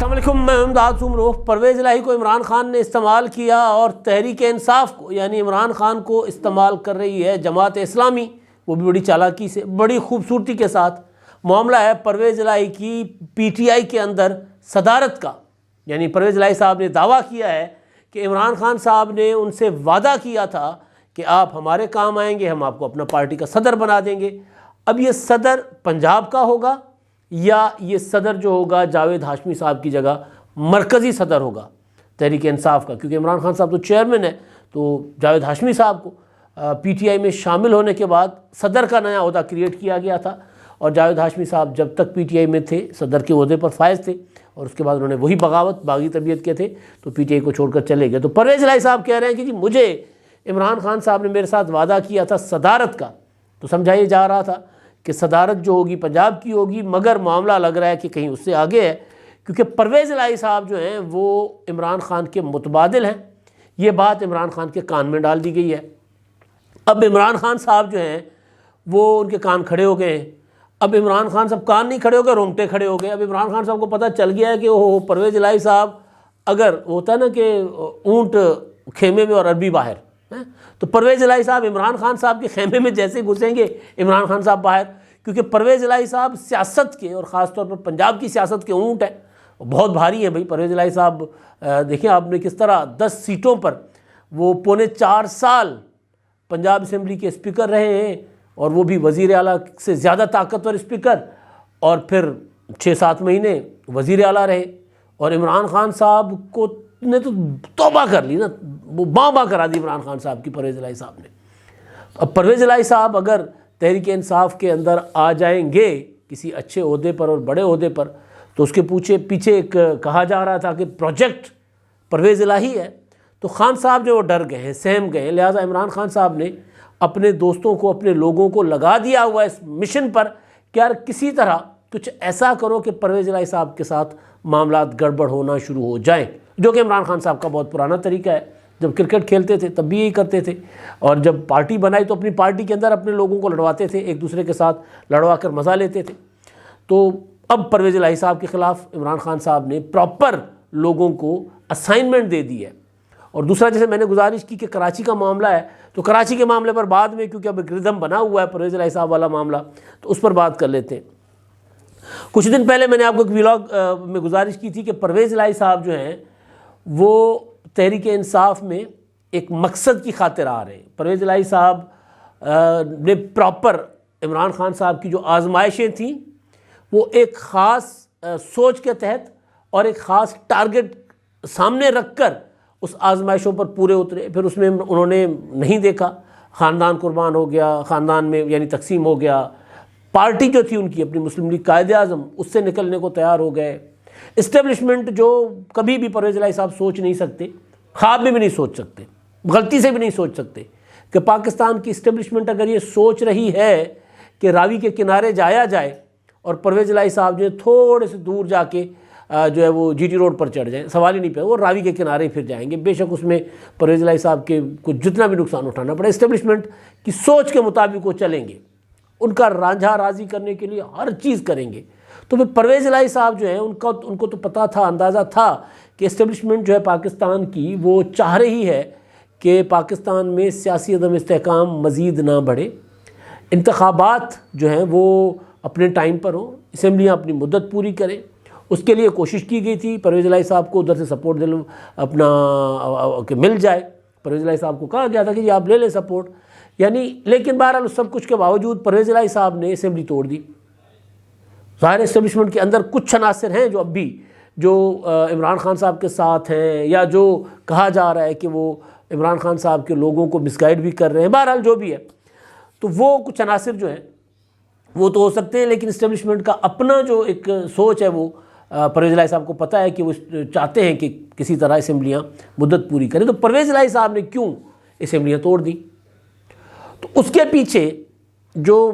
السلام علیکم، میں امداد سمروف۔ پرویز الہی کو عمران خان نے استعمال کیا اور تحریک انصاف کو یعنی عمران خان کو استعمال کر رہی ہے جماعت اسلامی، وہ بھی بڑی چالاکی سے، بڑی خوبصورتی کے ساتھ۔ معاملہ ہے پرویز الہی کی پی ٹی آئی کے اندر صدارت کا، یعنی پرویز الہی صاحب نے دعویٰ کیا ہے کہ عمران خان صاحب نے ان سے وعدہ کیا تھا کہ آپ ہمارے کام آئیں گے، ہم آپ کو اپنا پارٹی کا صدر بنا دیں گے۔ اب یہ صدر پنجاب کا ہوگا یا یہ صدر جو ہوگا جاوید ہاشمی صاحب کی جگہ مرکزی صدر ہوگا تحریک انصاف کا، کیونکہ عمران خان صاحب تو چیئرمین ہے، تو جاوید ہاشمی صاحب کو پی ٹی آئی میں شامل ہونے کے بعد صدر کا نیا عہدہ کریٹ کیا گیا تھا، اور جاوید ہاشمی صاحب جب تک پی ٹی آئی میں تھے صدر کے عہدے پر فائز تھے، اور اس کے بعد انہوں نے وہی باغی طبیعت کے تھے تو پی ٹی آئی کو چھوڑ کر چلے گئے۔ تو پرویز الہی صاحب کہہ رہے ہیں کہ جی مجھے عمران خان صاحب نے میرے ساتھ وعدہ کیا تھا صدارت کا، تو سمجھایا جا رہا تھا کہ صدارت جو ہوگی پنجاب کی ہوگی، مگر معاملہ لگ رہا ہے کہ کہیں اس سے آگے ہے، کیونکہ پرویز الہی صاحب جو ہیں وہ عمران خان کے متبادل ہیں۔ یہ بات عمران خان کے کان میں ڈال دی گئی ہے۔ اب عمران خان صاحب جو ہیں وہ ان کے کان کھڑے ہو گئے ہیں۔ اب عمران خان صاحب کان نہیں کھڑے ہو گئے، رونگٹے کھڑے ہو گئے۔ اب عمران خان صاحب کو پتہ چل گیا ہے کہ وہ پرویز الہی صاحب، اگر ہوتا ہے نا کہ اونٹ خیمے میں اور عربی باہر، تو پرویز الہی صاحب عمران خان صاحب کے خیمے میں جیسے گھسیں گے عمران خان صاحب باہر، کیونکہ پرویز الہی صاحب سیاست کے اور خاص طور پر پنجاب کی سیاست کے اونٹ ہیں، بہت بھاری ہیں بھائی۔ پرویز الہی صاحب دیکھیں آپ نے کس طرح 10 سیٹوں پر وہ پونے 4 سال پنجاب اسمبلی کے اسپیکر رہے ہیں، اور وہ بھی وزیر اعلیٰ سے زیادہ طاقتور اسپیکر، اور پھر 6-7 مہینے وزیر اعلیٰ رہے، اور عمران خان صاحب کو نے تو توبہ کر لی نا، وہ باں کرا دی عمران خان صاحب کی پرویز الہی صاحب نے۔ اب پرویز الہی صاحب اگر تحریک انصاف کے اندر آ جائیں گے کسی اچھے عہدے پر اور بڑے عہدے پر، تو اس کے پیچھے ایک کہا جا رہا تھا کہ پروجیکٹ پرویز الہی ہے، تو خان صاحب جو وہ ڈر گئے ہیں، سہم گئے ہیں، لہٰذا عمران خان صاحب نے اپنے دوستوں کو، اپنے لوگوں کو لگا دیا ہوا اس مشن پر کہ یار کسی طرح کچھ ایسا کرو کہ پرویز الہی صاحب کے ساتھ معاملات گڑبڑ ہونا شروع ہو جائیں، جو کہ عمران خان صاحب کا بہت پرانا طریقہ ہے۔ جب کرکٹ کھیلتے تھے تب بھی یہی کرتے تھے، اور جب پارٹی بنائی تو اپنی پارٹی کے اندر اپنے لوگوں کو لڑواتے تھے، ایک دوسرے کے ساتھ لڑوا کر مزہ لیتے تھے۔ تو اب پرویز الہی صاحب کے خلاف عمران خان صاحب نے پراپر لوگوں کو اسائنمنٹ دے دی ہے۔ اور دوسرا، جیسے میں نے گزارش کی کہ کراچی کا معاملہ ہے، تو کراچی کے معاملے پر بعد میں، کیونکہ اب ایک ردم بنا ہوا ہے پرویز الہی صاحب والا معاملہ، تو اس پر بات کر لیتے ہیں۔ کچھ دن پہلے میں نے آپ کو ایک ولاگ میں گزارش کی تھی کہ پرویز الہی صاحب جو ہیں وہ تحریک انصاف میں ایک مقصد کی خاطر آ رہے ہیں۔ پرویز الہی صاحب نے پراپر عمران خان صاحب کی جو آزمائشیں تھیں وہ ایک خاص سوچ کے تحت اور ایک خاص ٹارگٹ سامنے رکھ کر اس آزمائشوں پر پورے اترے۔ پھر اس میں انہوں نے نہیں دیکھا، خاندان قربان ہو گیا، خاندان میں یعنی تقسیم ہو گیا، پارٹی جو تھی ان کی اپنی مسلم لیگ قائد اعظم، اس سے نکلنے کو تیار ہو گئے۔ اسٹیبلشمنٹ جو کبھی بھی پرویز الہی صاحب سوچ نہیں سکتے، خواب میں بھی نہیں سوچ سکتے، غلطی سے بھی نہیں سوچ سکتے کہ پاکستان کی اسٹیبلشمنٹ اگر یہ سوچ رہی ہے کہ راوی کے کنارے جایا جائے اور پرویز الہی صاحب جو تھوڑے سے دور جا کے جو ہے وہ جی ٹی روڈ پر چڑھ جائیں، سوال ہی نہیں پہ، وہ راوی کے کنارے پھر جائیں گے، بے شک اس میں پرویز الہی صاحب کے کو جتنا بھی نقصان اٹھانا پڑے، اسٹیبلشمنٹ کی سوچ کے مطابق وہ چلیں گے، ان کا رانجھا راضی کرنے کے لیے ہر چیز کریں گے۔ تو پھر پرویز الہی صاحب جو ہیں ان کو تو پتہ تھا، اندازہ تھا کہ اسٹیبلشمنٹ جو ہے پاکستان کی وہ چاہ رہی ہے کہ پاکستان میں سیاسی عدم استحکام مزید نہ بڑھے، انتخابات جو ہیں وہ اپنے ٹائم پر ہوں، اسمبلیاں اپنی مدت پوری کریں۔ اس کے لیے کوشش کی گئی تھی، پرویز الہی صاحب کو ادھر سے سپورٹ اپنا کہ مل جائے، پرویز الہی صاحب کو کہا گیا تھا کہ جی آپ لے لیں سپورٹ، یعنی لیکن بہرحال سب کچھ کے باوجود پرویز الہی صاحب نے اسمبلی توڑ دی۔ ظاہر اسٹیبلشمنٹ کے اندر کچھ عناصر ہیں جو اب بھی جو عمران خان صاحب کے ساتھ ہیں، یا جو کہا جا رہا ہے کہ وہ عمران خان صاحب کے لوگوں کو مس گائیڈ بھی کر رہے ہیں، بہرحال جو بھی ہے، تو وہ کچھ عناصر جو ہیں وہ تو ہو سکتے ہیں، لیکن اسٹیبلشمنٹ کا اپنا جو ایک سوچ ہے وہ پرویز الہی صاحب کو پتہ ہے کہ وہ چاہتے ہیں کہ کسی طرح اسمبلیاں مدت پوری کریں۔ تو پرویز الہی صاحب نے کیوں اسمبلیاں توڑ دی؟ تو اس کے پیچھے جو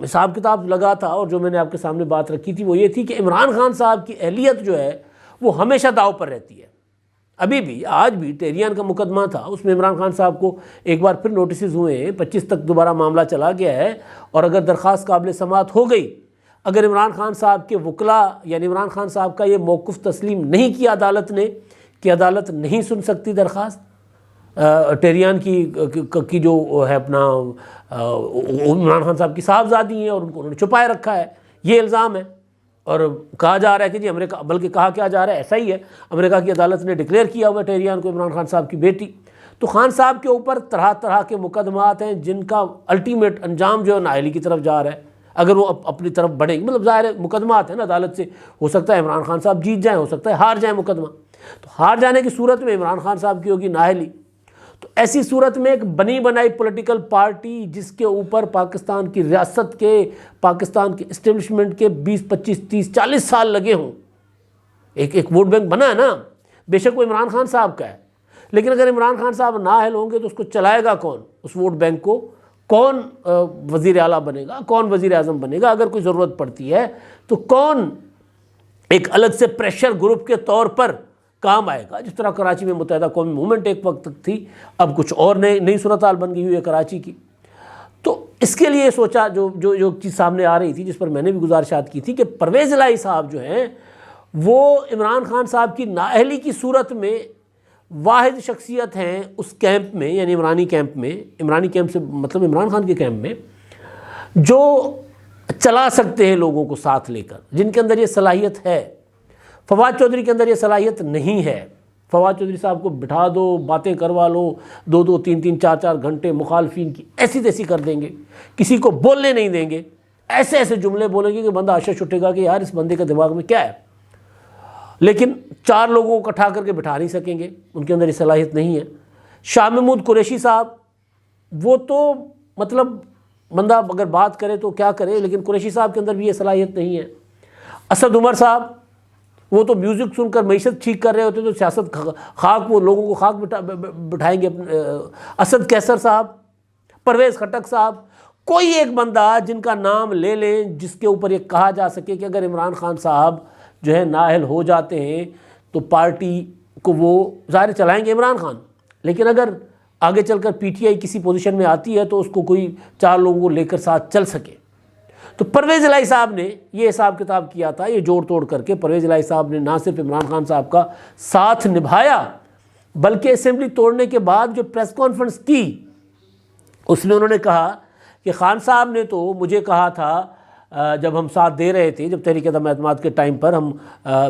حساب کتاب لگا تھا اور جو میں نے آپ کے سامنے بات رکھی تھی وہ یہ تھی کہ عمران خان صاحب کی اہلیت جو ہے وہ ہمیشہ داؤ پر رہتی ہے۔ ابھی بھی، آج بھی ٹیریان کا مقدمہ تھا، اس میں عمران خان صاحب کو ایک بار پھر نوٹسز ہوئے ہیں، 25 تک دوبارہ معاملہ چلا گیا ہے، اور اگر درخواست قابل سماعت ہو گئی، اگر عمران خان صاحب کے وکلاء یعنی عمران خان صاحب کا یہ موقف تسلیم نہیں کیا عدالت نے کہ عدالت نہیں سن سکتی درخواست ٹہریان کی جو ہے اپنا عمران خان صاحب کی صاحبزادی ہیں اور ان کو انہوں نے چھپائے رکھا ہے، یہ الزام ہے، اور کہا جا رہا ہے کہ جی امریکہ، بلکہ کہا کیا جا رہا ہے ایسا ہی ہے، امریکہ کی عدالت نے ڈکلیئر کیا ہوا ہے ٹہریان کو عمران خان صاحب کی بیٹی۔ تو خان صاحب کے اوپر طرح طرح کے مقدمات ہیں جن کا الٹیمیٹ انجام جو ہے نااہلی کی طرف جا رہا ہے، اگر وہ اپنی طرف بڑھیں گے، مطلب ظاہر ہے مقدمات ہیں نا عدالت سے، ہو سکتا ہے عمران خان صاحب جیت جائیں، ہو سکتا ہے ہار جائیں مقدمہ، تو ہار جانے کی صورت میں عمران خان صاحب کی ہوگی نااہلی۔ تو ایسی صورت میں ایک بنی بنائی پولیٹیکل پارٹی جس کے اوپر پاکستان کی ریاست کے، پاکستان کے اسٹیبلشمنٹ کے 20 25 30 40 سال لگے ہوں، ایک ووٹ بینک بنا ہے نا، بے شک وہ عمران خان صاحب کا ہے، لیکن اگر عمران خان صاحب نااہل ہوں گے تو اس کو چلائے گا کون؟ اس ووٹ بینک کو کون وزیر اعلیٰ بنے گا، کون وزیر اعظم بنے گا؟ اگر کوئی ضرورت پڑتی ہے تو کون ایک الگ سے پریشر گروپ کے طور پر کام آئے گا؟ جس طرح کراچی میں متحدہ قومی موومنٹ ایک وقت تک تھی، اب کچھ اور نئی صورتحال بن گئی ہوئی ہے کراچی کی۔ تو اس کے لیے سوچا جو چیز سامنے آ رہی تھی، جس پر میں نے بھی گزارشات کی تھی کہ پرویز الہی صاحب جو ہیں وہ عمران خان صاحب کی نااہلی کی صورت میں واحد شخصیت ہیں اس کیمپ میں، یعنی عمرانی کیمپ میں، عمرانی کیمپ سے مطلب عمران خان کے کیمپ میں، جو چلا سکتے ہیں لوگوں کو ساتھ لے کر، جن کے اندر یہ صلاحیت ہے۔ فواد چودھری کے اندر یہ صلاحیت نہیں ہے۔ فواد چودھری صاحب کو بٹھا دو، باتیں کروا لو، 2 3 3 4 4 گھنٹے مخالفین کی ایسی تیسی کر دیں گے، کسی کو بولنے نہیں دیں گے، ایسے ایسے جملے بولیں گے کہ بندہ عشش اٹھے گا کہ یار اس بندے کے دماغ میں کیا ہے، لیکن 4 لوگوں کو اکٹھا کر کے بٹھا نہیں سکیں گے، ان کے اندر یہ صلاحیت نہیں ہے۔ شاہ محمود قریشی صاحب، وہ تو مطلب بندہ اگر بات کرے تو کیا کرے، لیکن قریشی صاحب کے اندر بھی یہ صلاحیت نہیں ہے۔ اسد عمر صاحب، وہ تو میوزک سن کر معیشت ٹھیک کر رہے ہوتے تو سیاست خاک، وہ لوگوں کو خاک بٹھائیں گے۔ اسد کیسر صاحب، پرویز خٹک صاحب، کوئی ایک بندہ جن کا نام لے لیں جس کے اوپر یہ کہا جا سکے کہ اگر عمران خان صاحب جو ہے نااہل ہو جاتے ہیں تو پارٹی کو وہ ظاہر چلائیں گے عمران خان، لیکن اگر آگے چل کر پی ٹی آئی کسی پوزیشن میں آتی ہے تو اس کو کوئی 4 لوگوں کو لے کر ساتھ چل سکے۔ تو پرویز الہی صاحب نے یہ حساب کتاب کیا تھا، یہ جوڑ توڑ کر کے پرویز الہی صاحب نے نہ صرف عمران خان صاحب کا ساتھ نبھایا، بلکہ اسمبلی توڑنے کے بعد جو پریس کانفرنس کی اس میں انہوں نے کہا کہ خان صاحب نے تو مجھے کہا تھا جب ہم ساتھ دے رہے تھے، جب تحریک عدم اعتماد کے ٹائم پر ہم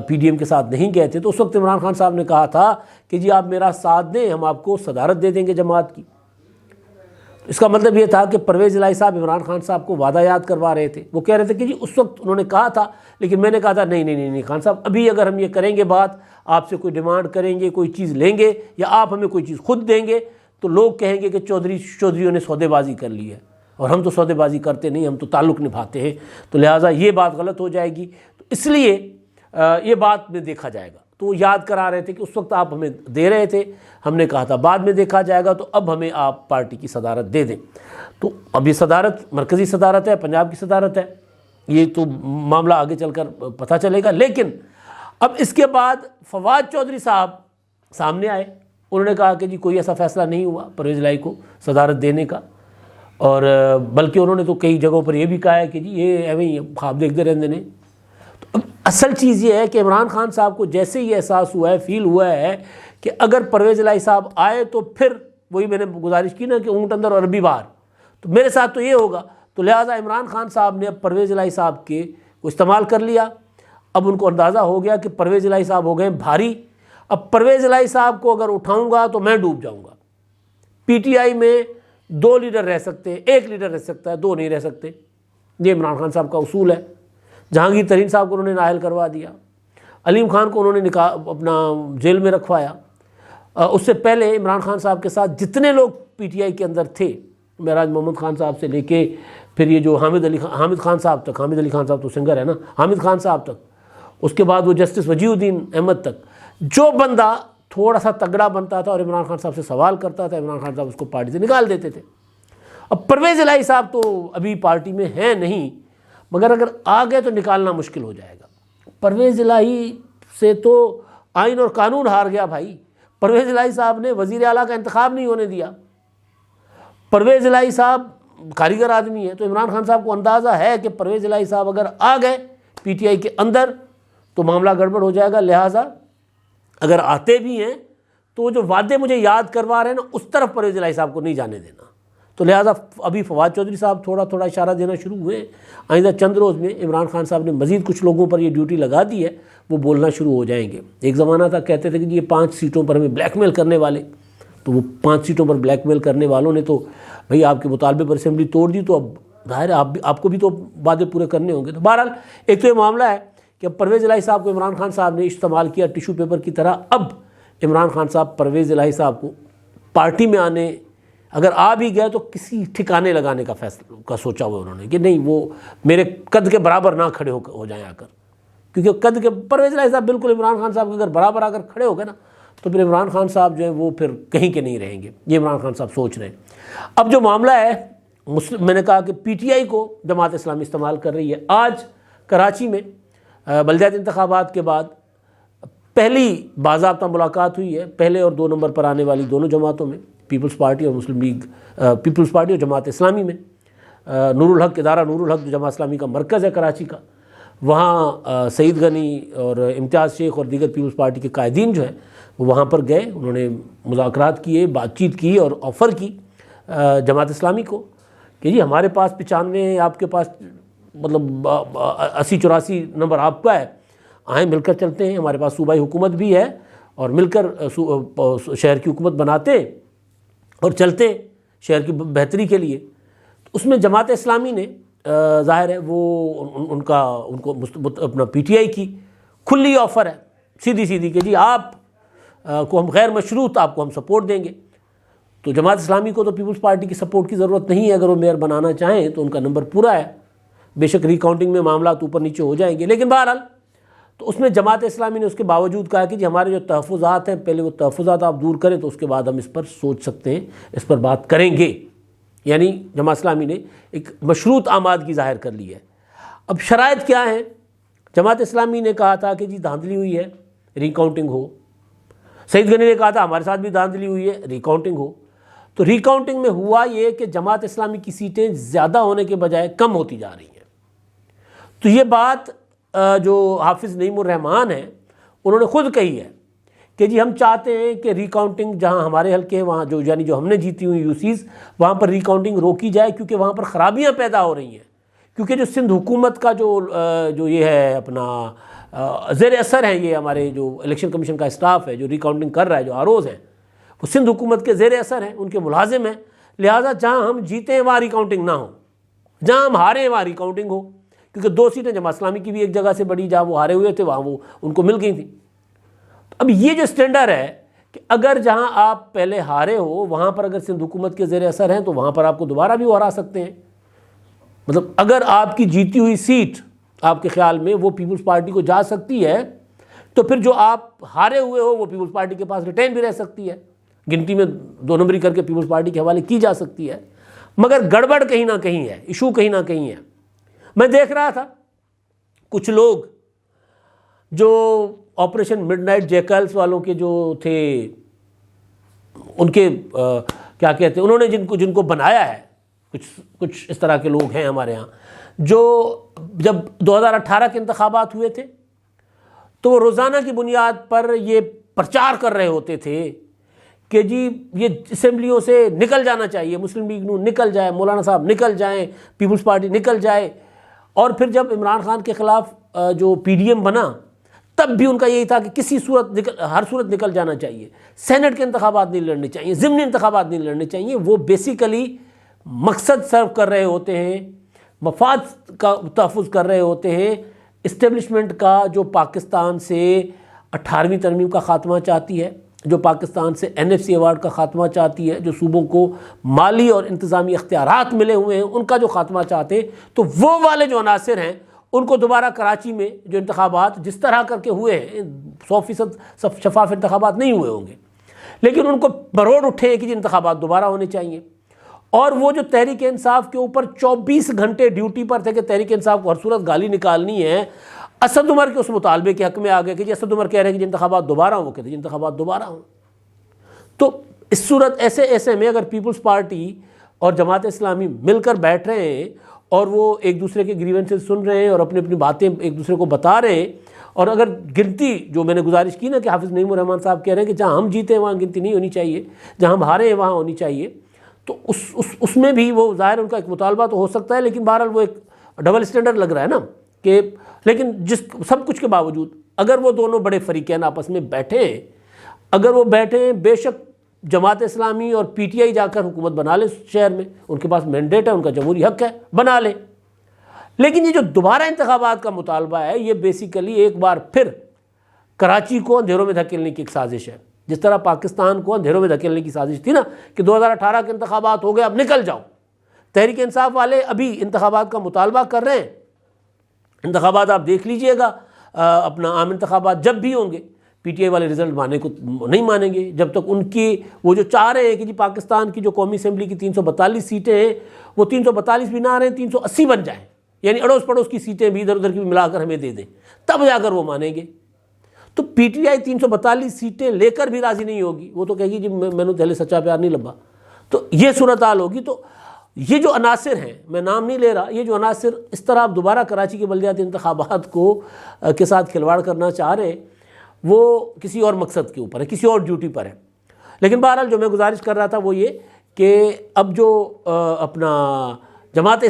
پی ڈی ایم کے ساتھ نہیں گئے تھے، تو اس وقت عمران خان صاحب نے کہا تھا کہ جی آپ میرا ساتھ دیں، ہم آپ کو صدارت دے دیں گے جماعت کی۔ اس کا مطلب یہ تھا کہ پرویز الہی صاحب عمران خان صاحب کو وعدہ یاد کروا رہے تھے۔ وہ کہہ رہے تھے کہ جی اس وقت انہوں نے کہا تھا، لیکن میں نے کہا تھا نہیں خان صاحب، ابھی اگر ہم یہ کریں گے بات، آپ سے کوئی ڈیمانڈ کریں گے، کوئی چیز لیں گے یا آپ ہمیں کوئی چیز خود دیں گے تو لوگ کہیں گے کہ چودھریوں نے سودے بازی کر لی ہے، اور ہم تو سودے بازی کرتے نہیں، ہم تو تعلق نبھاتے ہیں، تو لہٰذا یہ بات غلط ہو جائے گی، تو اس لیے یہ بات میں دیکھا جائے گا۔ تو وہ یاد کرا رہے تھے کہ اس وقت آپ ہمیں دے رہے تھے، ہم نے کہا تھا بعد میں دیکھا جائے گا، تو اب ہمیں آپ پارٹی کی صدارت دے دیں۔ تو اب یہ صدارت مرکزی صدارت ہے، پنجاب کی صدارت ہے، یہ تو معاملہ آگے چل کر پتہ چلے گا۔ لیکن اب اس کے بعد فواد چودھری صاحب سامنے آئے، انہوں نے کہا کہ جی کوئی ایسا فیصلہ نہیں ہوا پرویز الہی کو صدارت دینے کا، اور بلکہ انہوں نے تو کئی جگہوں پر یہ بھی کہا ہے کہ جی یہ ایویں ہی خواب دیکھتے رہنے نے۔ تو اب اصل چیز یہ ہے کہ عمران خان صاحب کو جیسے یہ احساس ہوا ہے، فیل ہوا ہے کہ اگر پرویز الہی صاحب آئے تو پھر وہی میں نے گزارش کی نا کہ اونٹ اندر اور عربی باہر، تو میرے ساتھ تو یہ ہوگا، تو لہٰذا عمران خان صاحب نے اب پرویز الہی صاحب کے کو استعمال کر لیا۔ اب ان کو اندازہ ہو گیا کہ پرویز الہی صاحب ہو گئے بھاری، اب پرویز الہی صاحب کو اگر اٹھاؤں گا تو میں ڈوب جاؤں گا۔ پی ٹی آئی میں 2 لیڈر رہ سکتے ہیں، 1 لیڈر رہ سکتا ہے، 2 نہیں رہ سکتے، یہ عمران خان صاحب کا اصول ہے۔ جہانگیر ترین صاحب کو انہوں نے نااہل کروا دیا، علیم خان کو انہوں نے اپنا جیل میں رکھوایا۔ اس سے پہلے عمران خان صاحب کے ساتھ جتنے لوگ پی ٹی آئی کے اندر تھے، معراج محمد خان صاحب سے لے کے پھر یہ جو حامد خان صاحب تک، حامد علی خان صاحب تو سنگر ہے نا، حامد خان صاحب تک، اس کے بعد وہ جسٹس وجیہ الدین احمد تک، جو بندہ تھوڑا سا تگڑا بنتا تھا اور عمران خان صاحب سے سوال کرتا تھا، عمران خان صاحب اس کو پارٹی سے نکال دیتے تھے۔ اب پرویز الہی صاحب تو ابھی پارٹی میں ہیں نہیں، مگر اگر آ گئے تو نکالنا مشکل ہو جائے گا۔ پرویز الہی سے تو آئین اور قانون ہار گیا بھائی۔ پرویز الہی صاحب نے وزیر اعلیٰ کا انتخاب نہیں ہونے دیا۔ پرویز الہی صاحب کاریگر آدمی ہے، تو عمران خان صاحب کو اندازہ ہے کہ پرویز الہی صاحب اگر آ گئے پی ٹی آئی کے اندر تو معاملہ گڑبڑ ہو جائے گا، لہٰذا اگر آتے بھی ہیں تو وہ جو وعدے مجھے یاد کروا رہے ہیں نا، اس طرف پرویز الہی صاحب کو نہیں جانے دینا۔ تو لہٰذا ابھی فواد چودھری صاحب تھوڑا تھوڑا اشارہ دینا شروع ہوئے، آئندہ چند روز میں عمران خان صاحب نے مزید کچھ لوگوں پر یہ ڈیوٹی لگا دی ہے، وہ بولنا شروع ہو جائیں گے۔ ایک زمانہ تھا کہتے تھے کہ یہ 5 سیٹوں پر ہمیں بلیک میل کرنے والے، تو وہ 5 سیٹوں پر بلیک میل کرنے والوں نے تو بھئی آپ کے مطالبے پر اسمبلی توڑ دی، تو اب ظاہر ہے آپ کو بھی تو وعدے پورے کرنے ہوں گے۔ تو بہرحال ایک تو یہ معاملہ ہے کہ اب پرویز الہی صاحب کو عمران خان صاحب نے استعمال کیا ٹیشو پیپر کی طرح۔ اب عمران خان صاحب پرویز الہی صاحب کو پارٹی میں آنے، اگر آ بھی گئے تو کسی ٹھکانے لگانے کا فیصلہ کا سوچا ہوا انہوں نے کہ نہیں، وہ میرے قد کے برابر نہ کھڑے ہو جائیں آ کر، کیونکہ قد کے پرویز الہی صاحب بالکل عمران خان صاحب کے اگر برابر آ کر کھڑے ہو گئے نا تو پھر عمران خان صاحب جو ہے وہ پھر کہیں کے نہیں رہیں گے، یہ عمران خان صاحب سوچ رہے ہیں۔ اب جو معاملہ ہے میں نے کہا کہ پی ٹی آئی کو جماعت اسلامی استعمال کر رہی ہے۔ آج کراچی میں بلدیاتی انتخابات کے بعد پہلی باضابطہ ملاقات ہوئی ہے پہلے اور 2 نمبر پر آنے والی دونوں جماعتوں میں، پیپلز پارٹی اور مسلم لیگ، پیپلز پارٹی اور جماعت اسلامی میں۔ نور الحق ادارہ نور الحق جو جماعت اسلامی کا مرکز ہے کراچی کا، وہاں سعید غنی اور امتیاز شیخ اور دیگر پیپلز پارٹی کے قائدین جو ہیں وہ وہاں پر گئے، انہوں نے مذاکرات کیے، بات چیت کی اور آفر کی جماعت اسلامی کو کہ جی ہمارے پاس 95 ہے، آپ کے پاس مطلب 80-84 نمبر آپ کا ہے، آئیں مل کر چلتے ہیں، ہمارے پاس صوبائی حکومت بھی ہے اور مل کر شہر کی حکومت بناتے اور چلتے شہر کی بہتری کے لیے۔ اس میں جماعت اسلامی نے ظاہر ہے وہ ان کو اپنا پی ٹی آئی کی کھلی آفر ہے، سیدھی کہ جی آپ کو ہم غیر مشروط آپ کو ہم سپورٹ دیں گے۔ تو جماعت اسلامی کو تو پیپلز پارٹی کی سپورٹ کی ضرورت نہیں ہے، اگر وہ میئر بنانا چاہیں تو ان کا نمبر پورا ہے، بے شک ری کاؤنٹنگ میں معاملات اوپر نیچے ہو جائیں گے، لیکن بہرحال تو اس میں جماعت اسلامی نے اس کے باوجود کہا کہ جی ہمارے جو تحفظات ہیں پہلے وہ تحفظات آپ دور کریں تو اس کے بعد ہم اس پر سوچ سکتے ہیں، اس پر بات کریں گے۔ یعنی جماعت اسلامی نے ایک مشروط آمادگی ظاہر کر لی ہے۔ اب شرائط کیا ہیں؟ جماعت اسلامی نے کہا تھا کہ جی دھاندلی ہوئی ہے، ری کاؤنٹنگ ہو۔ سعید غنی نے کہا تھا ہمارے ساتھ بھی دھاندلی ہوئی ہے، ری کاؤنٹنگ ہو۔ تو ری کاؤنٹنگ میں ہوا یہ کہ جماعت اسلامی کی سیٹیں زیادہ ہونے کے بجائے کم ہوتی جا رہی ہیں۔ تو یہ بات جو حافظ نعیم الرحمان ہیں انہوں نے خود کہی ہے کہ جی ہم چاہتے ہیں کہ ری کاؤنٹنگ جہاں ہمارے حلقے ہیں وہاں جو ہم نے جیتی ہوئی یوسیز وہاں پر ری کاؤنٹنگ روکی جائے، کیونکہ وہاں پر خرابیاں پیدا ہو رہی ہیں، کیونکہ جو سندھ حکومت کا جو یہ ہے اپنا زیر اثر ہیں، یہ ہمارے جو الیکشن کمیشن کا اسٹاف ہے جو ری کاؤنٹنگ کر رہا ہے، جو آروز ہیں وہ سندھ حکومت کے زیر اثر ہیں، ان کے ملازم ہیں، لہٰذا جہاں ہم جیتے ہیں وہاں ری کاؤنٹنگ نہ ہو، جہاں ہم ہارے ہیں وہاں ری کاؤنٹنگ ہو، کیونکہ 2 سیٹیں جماعت اسلامی کی بھی ایک جگہ سے بڑی، جہاں وہ ہارے ہوئے تھے وہاں وہ ان کو مل گئی تھیں۔ اب یہ جو اسٹینڈرڈ ہے کہ اگر جہاں آپ پہلے ہارے ہو وہاں پر اگر سندھ حکومت کے زیر اثر ہیں تو وہاں پر آپ کو دوبارہ بھی ہرا سکتے ہیں، مطلب اگر آپ کی جیتی ہوئی سیٹ آپ کے خیال میں وہ پیپلز پارٹی کو جا سکتی ہے تو پھر جو آپ ہارے ہوئے ہو وہ پیپلز پارٹی کے پاس ریٹین بھی رہ سکتی ہے، گنتی میں 2 نمبری کر کے پیپلز پارٹی کے حوالے کی جا سکتی ہے۔ مگر گڑبڑ کہیں نہ کہیں ہے، ایشو کہیں نہ کہیں ہے۔ میں دیکھ رہا تھا کچھ لوگ جو آپریشن مڈ نائٹ جیکلز والوں کے جو تھے ان کے کیا کہتے ہیں، انہوں نے جن کو بنایا ہے، کچھ اس طرح کے لوگ ہیں ہمارے ہاں، جو جب 2018 کے انتخابات ہوئے تھے تو وہ روزانہ کی بنیاد پر یہ پرچار کر رہے ہوتے تھے کہ جی یہ اسمبلیوں سے نکل جانا چاہیے، مسلم لیگ نون نکل جائے، مولانا صاحب نکل جائیں، پیپلز پارٹی نکل جائے۔ اور پھر جب عمران خان کے خلاف جو پی ڈی ایم بنا تب بھی ان کا یہی تھا کہ کسی ہر صورت نکل جانا چاہیے، سینٹ کے انتخابات نہیں لڑنے چاہیے، ضمنی انتخابات نہیں لڑنے چاہیے۔ وہ بیسیکلی مقصد سرو کر رہے ہوتے ہیں، مفاد کا تحفظ کر رہے ہوتے ہیں، اسٹیبلشمنٹ کا جو پاکستان سے 18ویں ترمیم کا خاتمہ چاہتی ہے، جو پاکستان سے این ایف سی ایوارڈ کا خاتمہ چاہتی ہے، جو صوبوں کو مالی اور انتظامی اختیارات ملے ہوئے ہیں ان کا جو خاتمہ چاہتے ہیں، تو وہ والے جو عناصر ہیں ان کو دوبارہ کراچی میں جو انتخابات جس طرح کر کے ہوئے ہیں 100% شفاف انتخابات نہیں ہوئے ہوں گے، لیکن ان کو بروڑ اٹھے ہیں کہ یہ انتخابات دوبارہ ہونے چاہیے۔ اور وہ جو تحریک انصاف کے اوپر 24 گھنٹے ڈیوٹی پر تھے کہ تحریک انصاف کو ہر صورت گالی نکالنی ہے، اسد عمر کے اس مطالبے کے حق میں آ گئے کہ جی اسد عمر کہہ رہے ہیں کہ انتخابات دوبارہ ہوں، وہ کہتے ہیں انتخابات دوبارہ ہوں۔ تو اس صورت ایسے میں اگر پیپلز پارٹی اور جماعت اسلامی مل کر بیٹھ رہے ہیں اور وہ ایک دوسرے کے گریونسز سن رہے ہیں اور اپنی اپنی باتیں ایک دوسرے کو بتا رہے ہیں، اور اگر گنتی جو میں نے گزارش کی نا کہ حافظ نعیم الرحمن صاحب کہہ رہے ہیں کہ جہاں ہم جیتے ہیں وہاں گنتی نہیں ہونی چاہیے، جہاں ہم ہارے ہیں وہاں ہونی چاہیے، تو اس میں بھی وہ ظاہر ان کا ایک مطالبہ تو ہو سکتا ہے، لیکن بہرحال وہ ایک ڈبل اسٹینڈرڈ لگ رہا ہے نا کہ لیکن سب کچھ کے باوجود اگر وہ دونوں بڑے فریقین آپس میں بیٹھے ہیں، اگر وہ بیٹھے ہیں، بے شک جماعت اسلامی اور پی ٹی آئی جا کر حکومت بنا لے شہر میں، ان کے پاس مینڈیٹ ہے، ان کا جمہوری حق ہے، بنا لے، لیکن یہ جو دوبارہ انتخابات کا مطالبہ ہے یہ بیسیکلی ایک بار پھر کراچی کو اندھیروں میں دھکیلنے کی ایک سازش ہے، جس طرح پاکستان کو اندھیروں میں دھکیلنے کی سازش تھی نا کہ 2018 کے انتخابات ہو گئے اب نکل جاؤ۔ تحریک انصاف والے ابھی انتخابات کا مطالبہ کر رہے ہیں، انتخابات آپ دیکھ لیجئے گا، اپنا عام انتخابات جب بھی ہوں گے پی ٹی آئی والے رزلٹ ماننے کو نہیں مانیں گے جب تک ان کی وہ جو چاہ رہے ہیں کہ جی پاکستان کی جو قومی اسمبلی کی 342 سیٹیں ہیں وہ 342 بھی نہ رہیں 380 بن جائیں، یعنی اڑوس پڑوس کی سیٹیں بھی ادھر ادھر کی بھی ملا کر ہمیں دے دیں، تب جا کر وہ مانیں گے۔ تو پی ٹی آئی 342 سیٹیں لے کر بھی راضی نہیں ہوگی، وہ تو کہے گی جی میں نے دہلے سچا پیار نہیں لبا، تو یہ صورتحال ہوگی۔ تو یہ جو عناصر ہیں، میں نام نہیں لے رہا، یہ جو عناصر اس طرح آپ دوبارہ کراچی کے بلدیاتی انتخابات کے ساتھ کھلواڑ کرنا چاہ رہے ہیں، وہ کسی اور مقصد کے اوپر ہے، کسی اور ڈیوٹی پر ہے۔ لیکن بہرحال جو میں گزارش کر رہا تھا وہ یہ کہ اب جو اپنا جماعت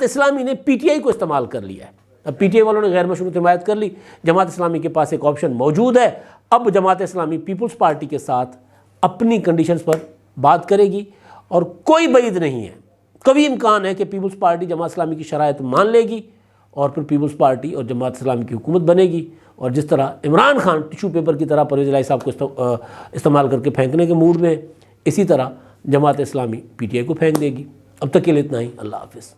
اسلامی نے پی ٹی آئی کو استعمال کر لیا ہے، اب پی ٹی آئی والوں نے غیر مشروط حمایت کر لی، جماعت اسلامی کے پاس ایک آپشن موجود ہے، اب جماعت اسلامی پیپلز پارٹی کے ساتھ اپنی کنڈیشنز پر بات کرے گی، اور کوئی بعید نہیں ہے، کبھی امکان ہے کہ پیپلز پارٹی جماعت اسلامی کی شرائط مان لے گی اور پھر پیپلز پارٹی اور جماعت اسلامی کی حکومت بنے گی، اور جس طرح عمران خان ٹیشو پیپر کی طرح پرویز الہی صاحب کو استعمال کر کے پھینکنے کے موڈ میں، اسی طرح Jamaat Islami P T I کو پھینک دے گی۔ اب تک کے لیے اتنا ہی، اللہ حافظ۔